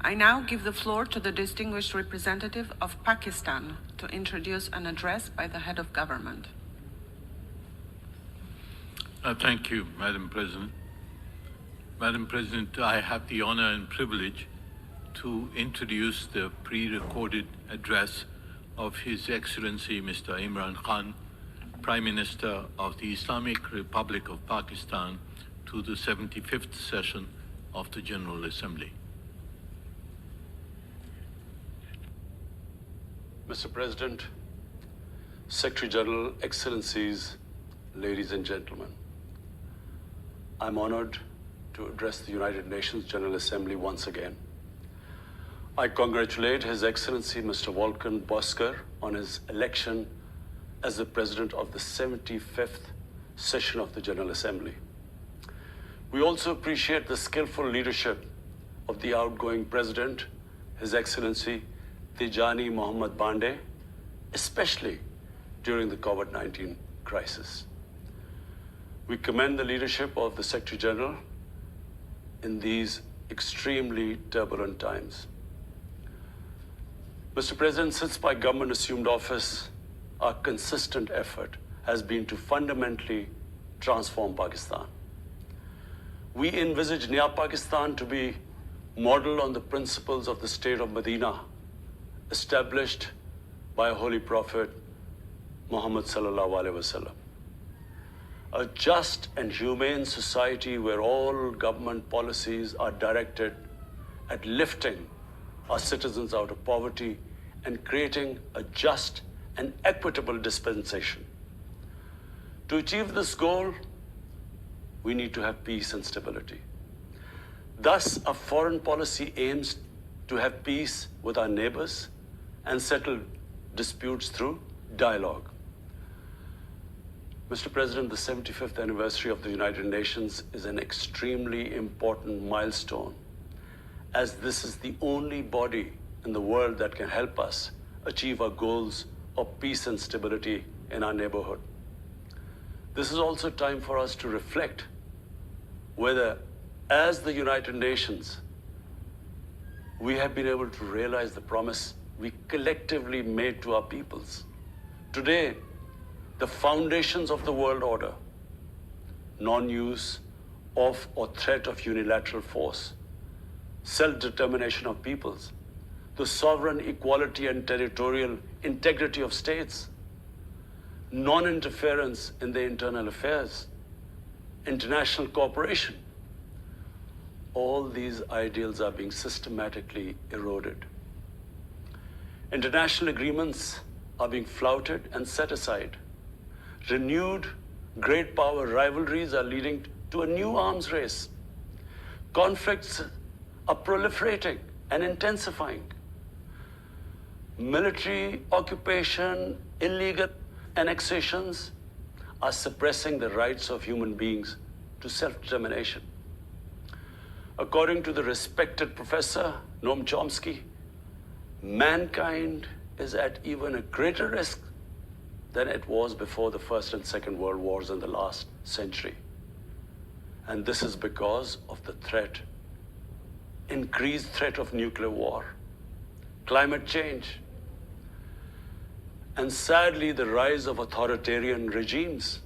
I now give the floor to the distinguished representative of Pakistan to introduce an address by the head of government. Thank you, Madam President. Madam President, I have the honor and privilege to introduce the pre-recorded address of His Excellency Mr. Imran Khan, Prime Minister of the Islamic Republic of Pakistan, to the 75th session of the General Assembly. Mr. President, Secretary General, Excellencies, ladies and gentlemen, I'm honored to address the United Nations General Assembly once again. I congratulate His Excellency Mr. Volkan Bozkır on his election as the President of the 75th session of the General Assembly. We also appreciate the skillful leadership of the outgoing President, His Excellency Tijani Mohammad Bande, especially during the COVID-19 crisis. We commend the leadership of the Secretary General in these extremely turbulent times. Mr. President, since my government assumed office, our consistent effort has been to fundamentally transform Pakistan. We envisage Naya Pakistan to be modeled on the principles of the state of Medina, established by Holy Prophet Muhammad sallallahu alaihi wasallam. A just and humane society where all government policies are directed at lifting our citizens out of poverty and creating a just and equitable dispensation. To achieve this goal, we need to have peace and stability. Thus, our foreign policy aims to have peace with our neighbors and settle disputes through dialogue. Mr. President, the 75th anniversary of the United Nations is an extremely important milestone, as this is the only body in the world that can help us achieve our goals of peace and stability in our neighborhood. This is also time for us to reflect whether, as the United Nations, we have been able to realize the promise we collectively made to our peoples. Today, the foundations of the world order, non-use of or threat of unilateral force, self-determination of peoples, the sovereign equality and territorial integrity of states, non-interference in their internal affairs, international cooperation. All these ideals are being systematically eroded. International agreements are being flouted and set aside. Renewed great power rivalries are leading to a new arms race. Conflicts are proliferating and intensifying. Military occupation, illegal annexations are suppressing the rights of human beings to self-determination. According to the respected professor Noam Chomsky, mankind is at even a greater risk than it was before the First and Second World Wars in the last century. And this is because of the threat, increased threat of nuclear war, climate change, and sadly the rise of authoritarian regimes.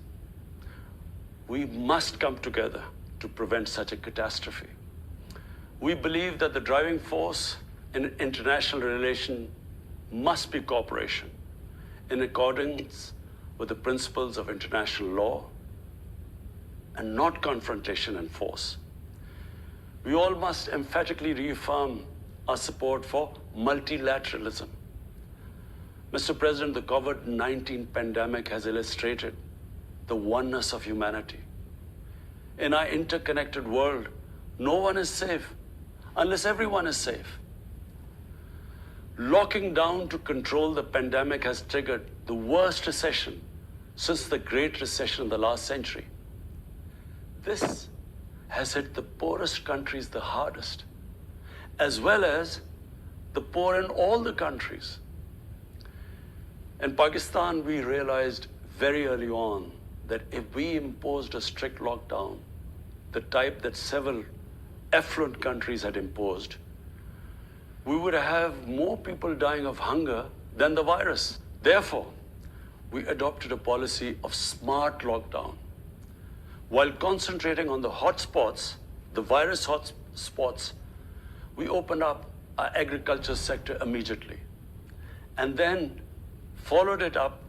We must come together to prevent such a catastrophe. We believe that the driving force in international relations must be cooperation, in accordance with the principles of international law, and not confrontation and force. We all must emphatically reaffirm our support for multilateralism. Mr. President, the COVID-19 pandemic has illustrated the oneness of humanity. In our interconnected world, no one is safe unless everyone is safe. Locking down to control the pandemic has triggered the worst recession since the Great Recession in the last century. This has hit the poorest countries the hardest, as well as the poor in all the countries. In Pakistan, we realized very early on that if we imposed a strict lockdown, the type that several affluent countries had imposed, we would have more people dying of hunger than the virus. Therefore, we adopted a policy of smart lockdown. While concentrating on the hotspots, the virus hotspots, we opened up our agriculture sector immediately and then followed it up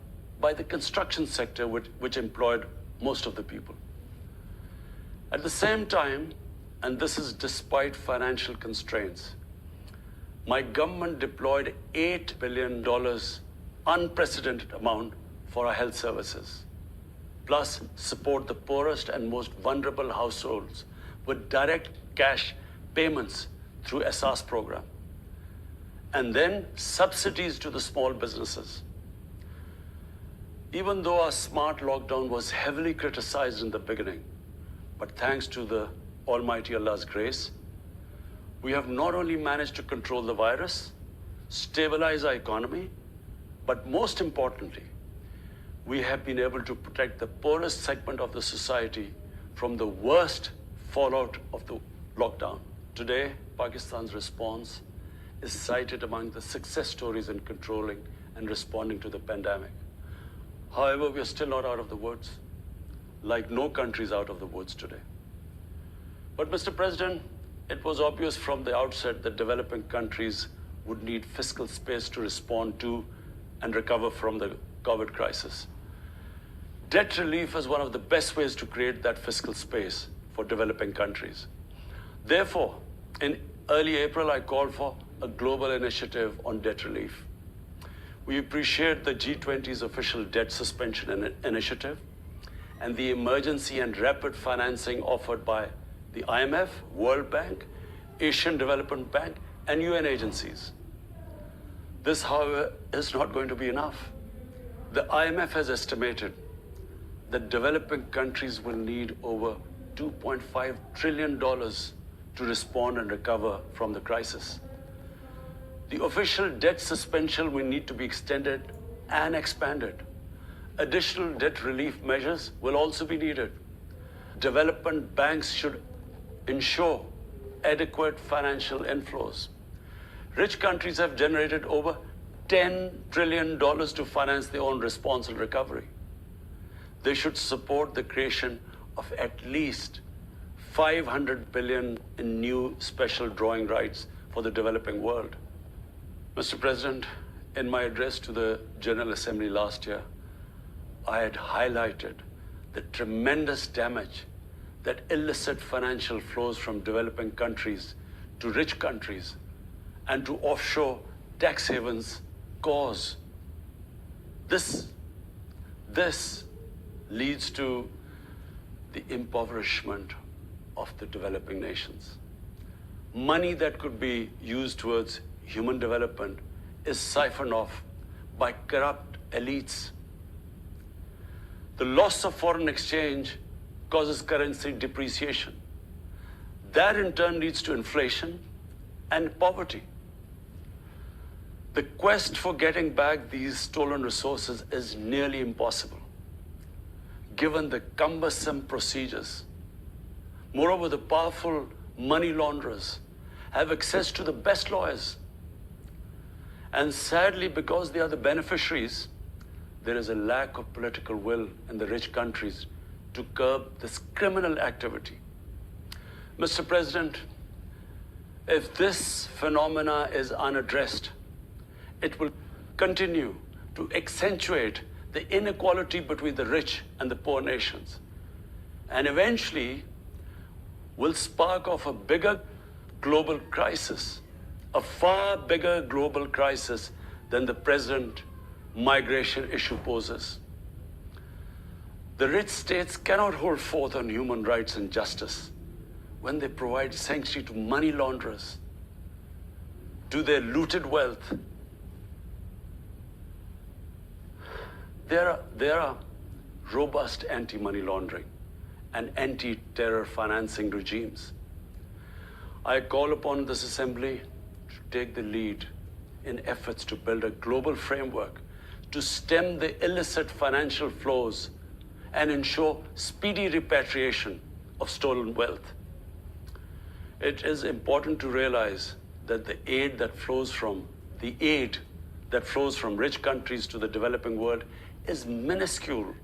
by the construction sector, which employed most of the people. At the same time, and this is despite financial constraints, my government deployed $8 billion, unprecedented amount, for our health services, plus support the poorest and most vulnerable households with direct cash payments through SARS program, and then subsidies to the small businesses. Even though our smart lockdown was heavily criticized in the beginning, but thanks to the Almighty Allah's grace, we have not only managed to control the virus, stabilize our economy, but most importantly, we have been able to protect the poorest segment of the society from the worst fallout of the lockdown. Today, Pakistan's response is cited among the success stories in controlling and responding to the pandemic. However, we are still not out of the woods, like no country is out of the woods today. But Mr. President, it was obvious from the outset that developing countries would need fiscal space to respond to and recover from the COVID crisis. Debt relief is one of the best ways to create that fiscal space for developing countries. Therefore, in early April, I called for a global initiative on debt relief. We appreciate the G20's official debt suspension initiative and the emergency and rapid financing offered by the IMF, World Bank, Asian Development Bank, and UN agencies. This, however, is not going to be enough. The IMF has estimated that developing countries will need over $2.5 trillion to respond and recover from the crisis. The official debt suspension will need to be extended and expanded. Additional debt relief measures will also be needed. Development banks should ensure adequate financial inflows. Rich countries have generated over $10 trillion to finance their own response and recovery. They should support the creation of at least $500 billion in new special drawing rights for the developing world. Mr. President, in my address to the General Assembly last year, I had highlighted the tremendous damage that illicit financial flows from developing countries to rich countries and to offshore tax havens cause. This leads to the impoverishment of the developing nations. Money that could be used towards human development is siphoned off by corrupt elites. The loss of foreign exchange causes currency depreciation. That in turn leads to inflation and poverty. The quest for getting back these stolen resources is nearly impossible, given the cumbersome procedures. Moreover, the powerful money launderers have access to the best lawyers. And sadly, because they are the beneficiaries, there is a lack of political will in the rich countries to curb this criminal activity. Mr. President, if this phenomena is unaddressed, it will continue to accentuate the inequality between the rich and the poor nations, and eventually will spark off a bigger global crisis, a far bigger global crisis than the present migration issue poses. The rich states cannot hold forth on human rights and justice when they provide sanctuary to money launderers, to their looted wealth. There are robust anti-money laundering and anti-terror financing regimes. I call upon this Assembly to take the lead in efforts to build a global framework to stem the illicit financial flows and ensure speedy repatriation of stolen wealth. It is important to realize that the aid that flows from rich countries to the developing world is minuscule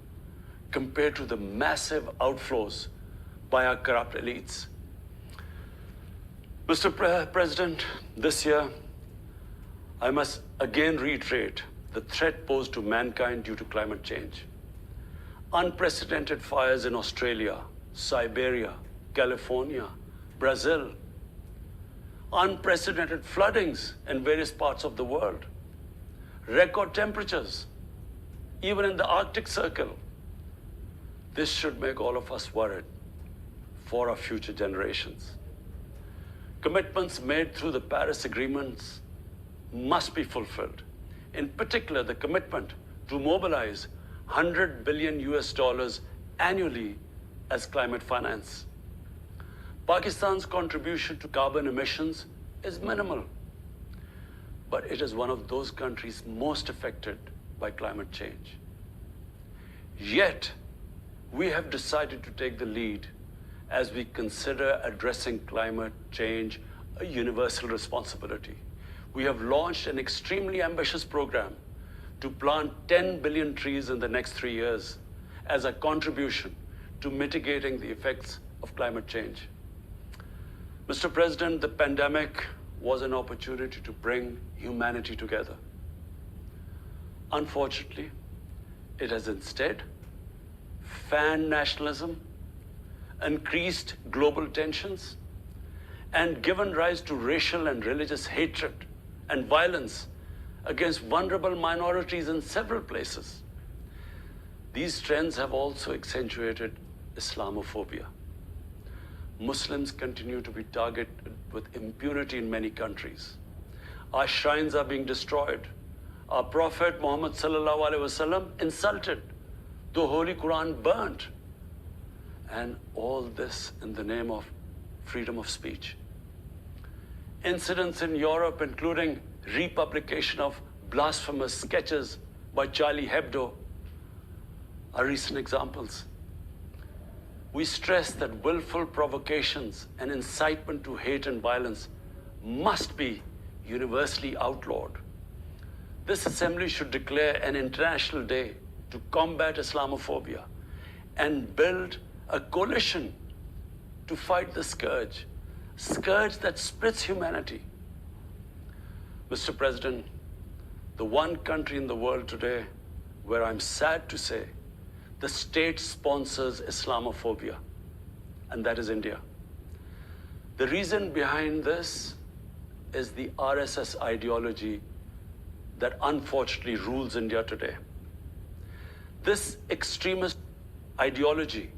compared to the massive outflows by our corrupt elites. Mr. President, this year, I must again reiterate the threat posed to mankind due to climate change. Unprecedented fires in Australia, Siberia, California, Brazil. Unprecedented floodings in various parts of the world. Record temperatures, even in the Arctic Circle. This should make all of us worried for our future generations. Commitments made through the Paris agreements must be fulfilled. In particular, the commitment to mobilize $100 billion annually as climate finance. Pakistan's contribution to carbon emissions is minimal, but it is one of those countries most affected by climate change. Yet, we have decided to take the lead as we consider addressing climate change a universal responsibility. We have launched an extremely ambitious program to plant 10 billion trees in the next 3 years as a contribution to mitigating the effects of climate change. Mr. President, the pandemic was an opportunity to bring humanity together. Unfortunately, it has instead fanned nationalism, increased global tensions, and given rise to racial and religious hatred and violence against vulnerable minorities in several places. These trends have also accentuated Islamophobia. Muslims continue to be targeted with impunity in many countries. Our shrines are being destroyed. Our Prophet Muhammad sallallahu alaihi wasallam insulted. The Holy Quran burnt. And all this in the name of freedom of speech. Incidents in Europe, including republication of blasphemous sketches by Charlie Hebdo, are recent examples. We stress that willful provocations and incitement to hate and violence must be universally outlawed. This assembly should declare an international day to combat Islamophobia and build a coalition to fight the scourge that splits humanity. Mr. President, the one country in the world today where I'm sad to say the state sponsors Islamophobia, and that is India. The reason behind this is the RSS ideology that unfortunately rules India today. This extremist ideology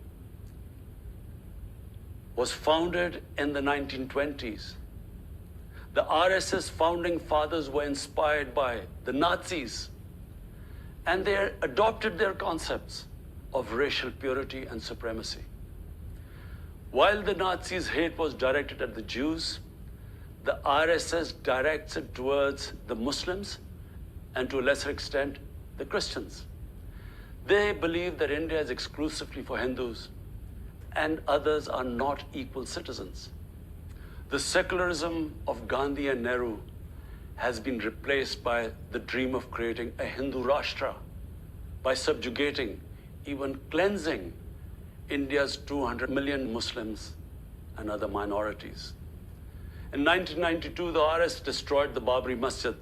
was founded in the 1920s. The RSS founding fathers were inspired by the Nazis, and they adopted their concepts of racial purity and supremacy. While the Nazis' hate was directed at the Jews, the RSS directs it towards the Muslims and to a lesser extent, the Christians. They believe that India is exclusively for Hindus and others are not equal citizens. The secularism of Gandhi and Nehru has been replaced by the dream of creating a Hindu Rashtra by subjugating, even cleansing India's 200 million Muslims and other minorities. In 1992, the RS destroyed the Babri Masjid.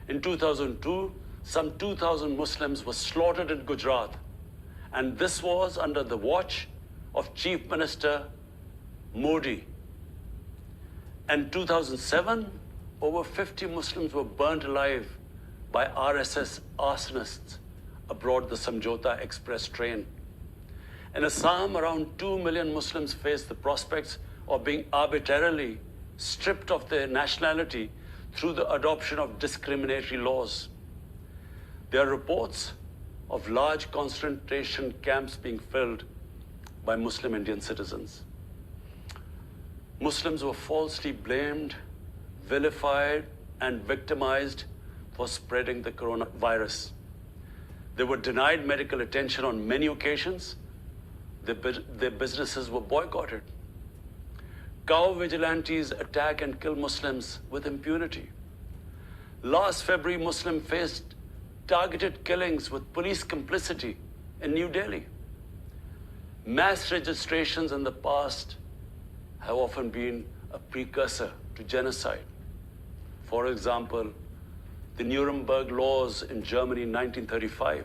In 2002, some 2,000 Muslims were slaughtered in Gujarat, and this was under the watch of Chief Minister Modi. In 2007, over 50 Muslims were burnt alive by RSS arsonists aboard the Samjhauta Express train. In Assam, around 2 million Muslims face the prospects of being arbitrarily stripped of their nationality through the adoption of discriminatory laws. There are reports of large concentration camps being filled by Muslim Indian citizens. Muslims were falsely blamed, vilified, and victimized for spreading the coronavirus. They were denied medical attention on many occasions. Their businesses were boycotted. Cow vigilantes attack and kill Muslims with impunity. Last February, Muslim faced targeted killings with police complicity in New Delhi. Mass registrations in the past have often been a precursor to genocide. For example, the Nuremberg laws in Germany in 1935,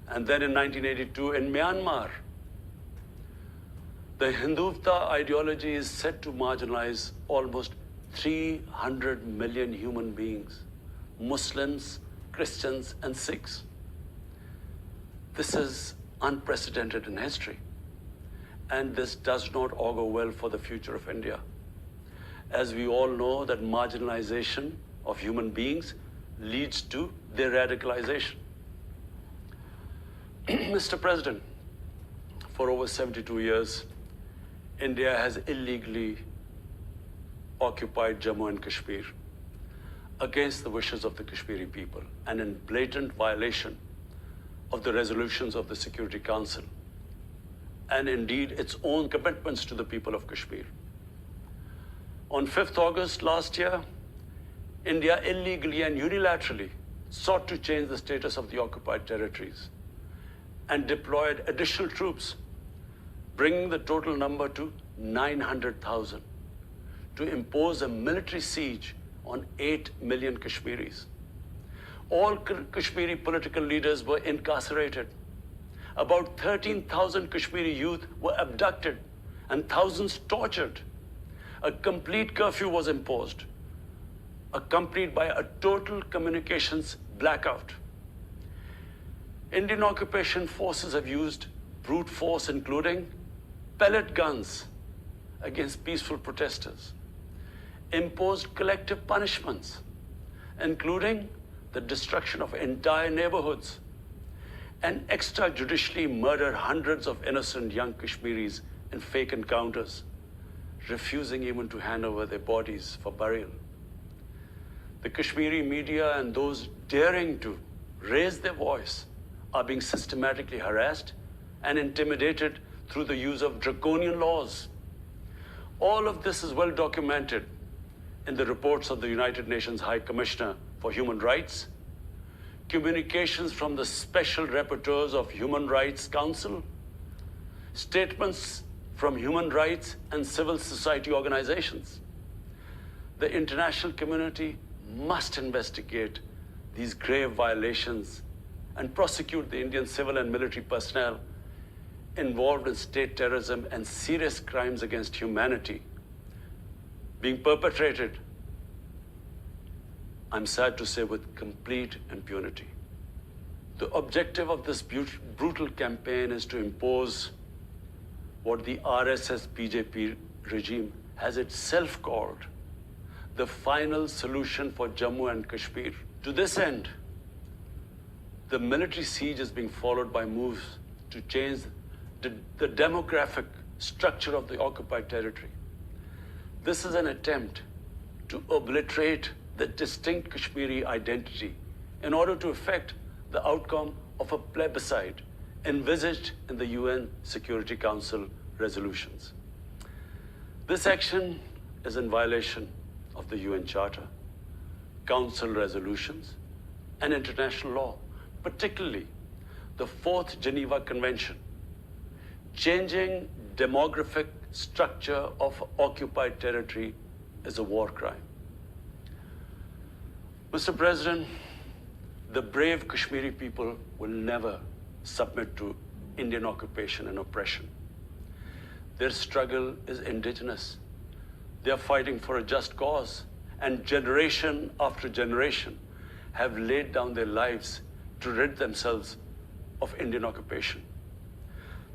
and then in 1982 in Myanmar. The Hindutva ideology is set to marginalize almost 300 million human beings, Muslims, Christians, and Sikhs. This is unprecedented in history, and this does not augur well for the future of India. As we all know, that marginalization of human beings leads to their radicalization. Mr. President, for over 72 years, India has illegally occupied Jammu and Kashmir against the wishes of the Kashmiri people and in blatant violation of the resolutions of the Security Council and indeed its own commitments to the people of Kashmir. On 5th August last year, India illegally and unilaterally sought to change the status of the occupied territories and deployed additional troops, bringing the total number to 900,000, to impose a military siege on 8 million Kashmiris. All Kashmiri political leaders were incarcerated. About 13,000 Kashmiri youth were abducted and thousands tortured. A complete curfew was imposed, accompanied by a total communications blackout. Indian occupation forces have used brute force, including pellet guns against peaceful protesters, imposed collective punishments, including the destruction of entire neighborhoods, and extrajudicially murdered hundreds of innocent young Kashmiris in fake encounters, refusing even to hand over their bodies for burial. The Kashmiri media and those daring to raise their voice are being systematically harassed and intimidated through the use of draconian laws. All of this is well documented in the reports of the United Nations High Commissioner for Human Rights, communications from the Special Rapporteurs of Human Rights Council, statements from human rights and civil society organizations. The international community must investigate these grave violations and prosecute the Indian civil and military personnel involved in state terrorism and serious crimes against humanity being perpetrated, I'm sad to say, with complete impunity. The objective of this brutal campaign is to impose what the RSS-BJP regime has itself called the final solution for Jammu and Kashmir. To this end, the military siege is being followed by moves to change the demographic structure of the occupied territory. This is an attempt to obliterate the distinct Kashmiri identity in order to effect the outcome of a plebiscite envisaged in the UN Security Council resolutions. This action is in violation of the UN Charter, Council resolutions, and international law, particularly the 4th Geneva Convention. Changing demographic structure of occupied territory is a war crime. Mr. President, the brave Kashmiri people will never submit to Indian occupation and oppression. Their struggle is indigenous. They are fighting for a just cause, and generation after generation have laid down their lives to rid themselves of Indian occupation.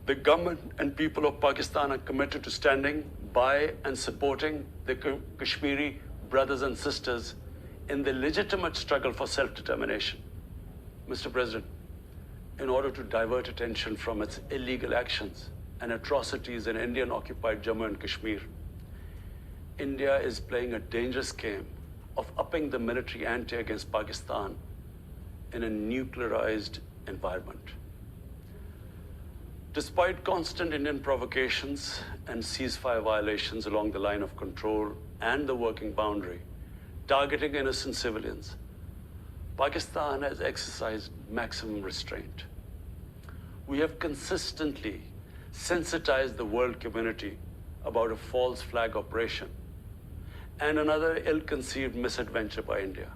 The government and people of Pakistan are committed to standing by and supporting the Kashmiri brothers and sisters in the legitimate struggle for self-determination. Mr. President, in order to divert attention from its illegal actions and atrocities in Indian-occupied Jammu and Kashmir, India is playing a dangerous game of upping the military ante against Pakistan in a nuclearized environment. Despite constant Indian provocations and ceasefire violations along the line of control and the working boundary, targeting innocent civilians, Pakistan has exercised maximum restraint. We have consistently sensitized the world community about a false flag operation and another ill-conceived misadventure by India.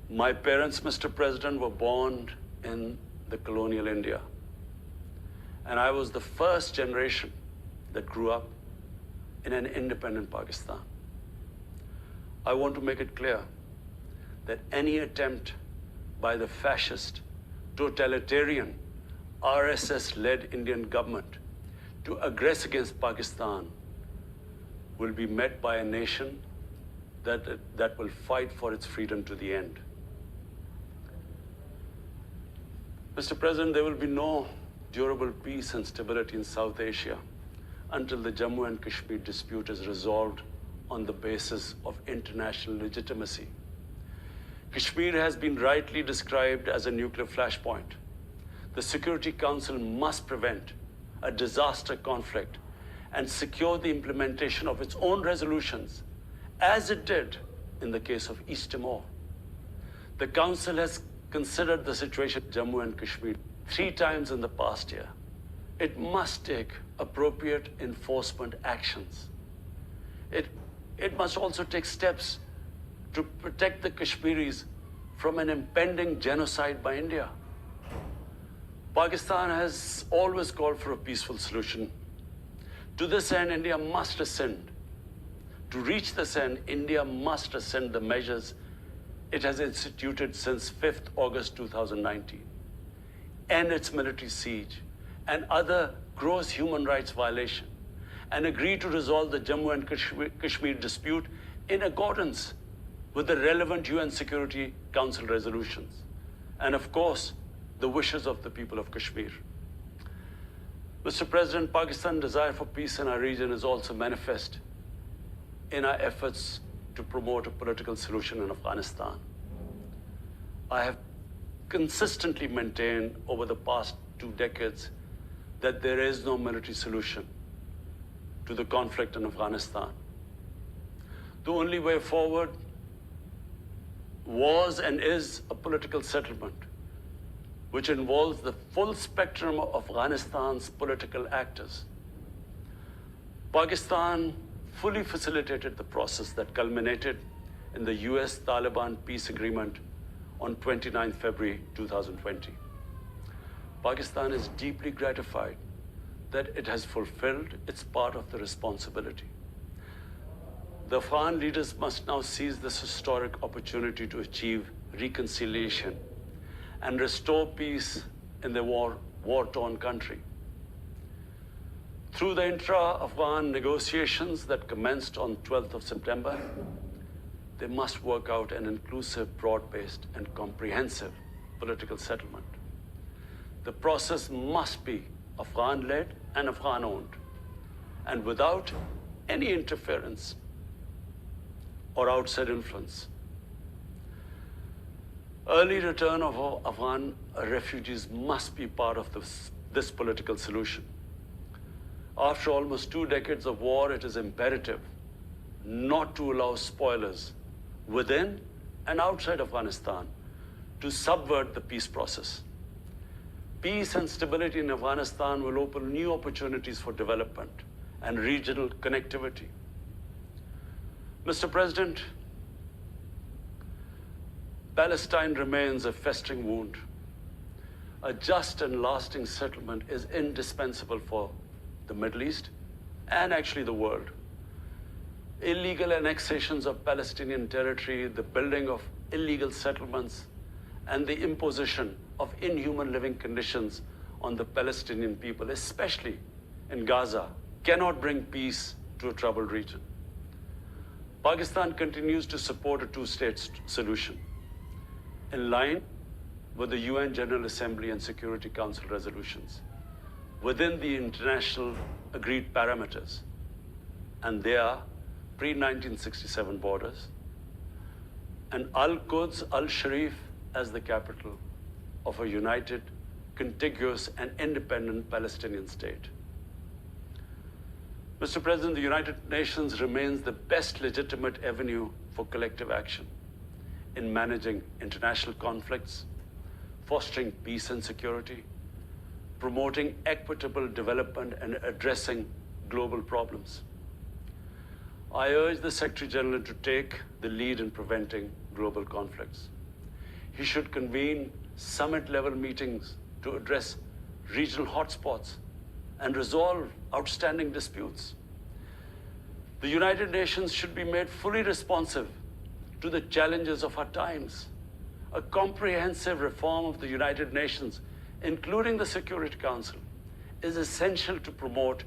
My parents, Mr. President, were born in the colonial India, and I was the first generation that grew up in an independent Pakistan. I want to make it clear that any attempt by the fascist, totalitarian, RSS-led Indian government to aggress against Pakistan will be met by a nation that will fight for its freedom to the end. Mr. President, there will be no durable peace and stability in South Asia until the Jammu and Kashmir dispute is resolved on the basis of international legitimacy. Kashmir has been rightly described as a nuclear flashpoint. The Security Council must prevent a disaster conflict and secure the implementation of its own resolutions, as it did in the case of East Timor. The Council has considered the situation in Jammu and Kashmir 3 times in the past year. It must take appropriate enforcement actions. It must also take steps to protect the Kashmiris from an impending genocide by India. Pakistan has always called for a peaceful solution. To this end, India must rescind. To reach this end, India must rescind the measures it has instituted since 5th August 2019, end its military siege and other gross human rights violation, and agree to resolve the Jammu and Kashmir dispute in accordance with the relevant UN Security Council resolutions, and of course, the wishes of the people of Kashmir. Mr. President, Pakistan's desire for peace in our region is also manifest in our efforts to promote a political solution in Afghanistan. I have consistently maintained over the past 2 decades that there is no military solution to the conflict in Afghanistan. The only way forward was and is a political settlement, which involves the full spectrum of Afghanistan's political actors. Pakistan fully facilitated the process that culminated in the US-Taliban peace agreement on 29 February 2020. Pakistan is deeply gratified that it has fulfilled its part of the responsibility. The Afghan leaders must now seize this historic opportunity to achieve reconciliation and restore peace in the war-torn country. Through the intra-Afghan negotiations that commenced on 12th of September, they must work out an inclusive, broad-based, and comprehensive political settlement. The process must be Afghan-led and Afghan-owned, and without any interference or outside influence. Early return of Afghan refugees must be part of this political solution. After almost 2 decades of war, it is imperative not to allow spoilers within and outside Afghanistan to subvert the peace process. Peace and stability in Afghanistan will open new opportunities for development and regional connectivity. Mr. President, Palestine remains a festering wound. A just and lasting settlement is indispensable for the Middle East and actually the world. Illegal annexations of Palestinian territory, the building of illegal settlements, and the imposition of inhuman living conditions on the Palestinian people, especially in Gaza, cannot bring peace to a troubled region. Pakistan continues to support a 2-state solution in line with the UN General Assembly and Security Council resolutions within the international agreed parameters, and they are pre-1967 borders, and Al-Quds, Al-Sharif as the capital of a united contiguous, and independent Palestinian state. Mr. President, the United Nations remains the best legitimate avenue for collective action in managing international conflicts, fostering peace and security, promoting equitable development, and addressing global problems. I urge the Secretary General to take the lead in preventing global conflicts. He should convene summit-level meetings to address regional hotspots and resolve outstanding disputes. The United Nations should be made fully responsive to the challenges of our times. A comprehensive reform of the United Nations, including the Security Council, is essential to promote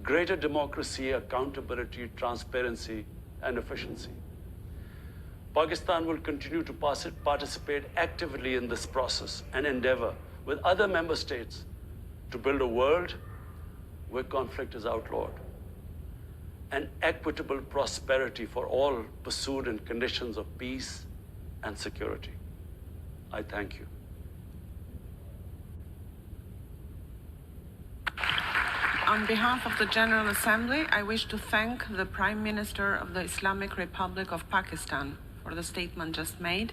greater democracy, accountability, transparency, and efficiency. Pakistan will continue to participate actively in this process and endeavor with other member states to build a world where conflict is outlawed and equitable prosperity for all pursued in conditions of peace and security. I thank you. On behalf of the General Assembly, I wish to thank the Prime Minister of the Islamic Republic of Pakistan for the statement just made.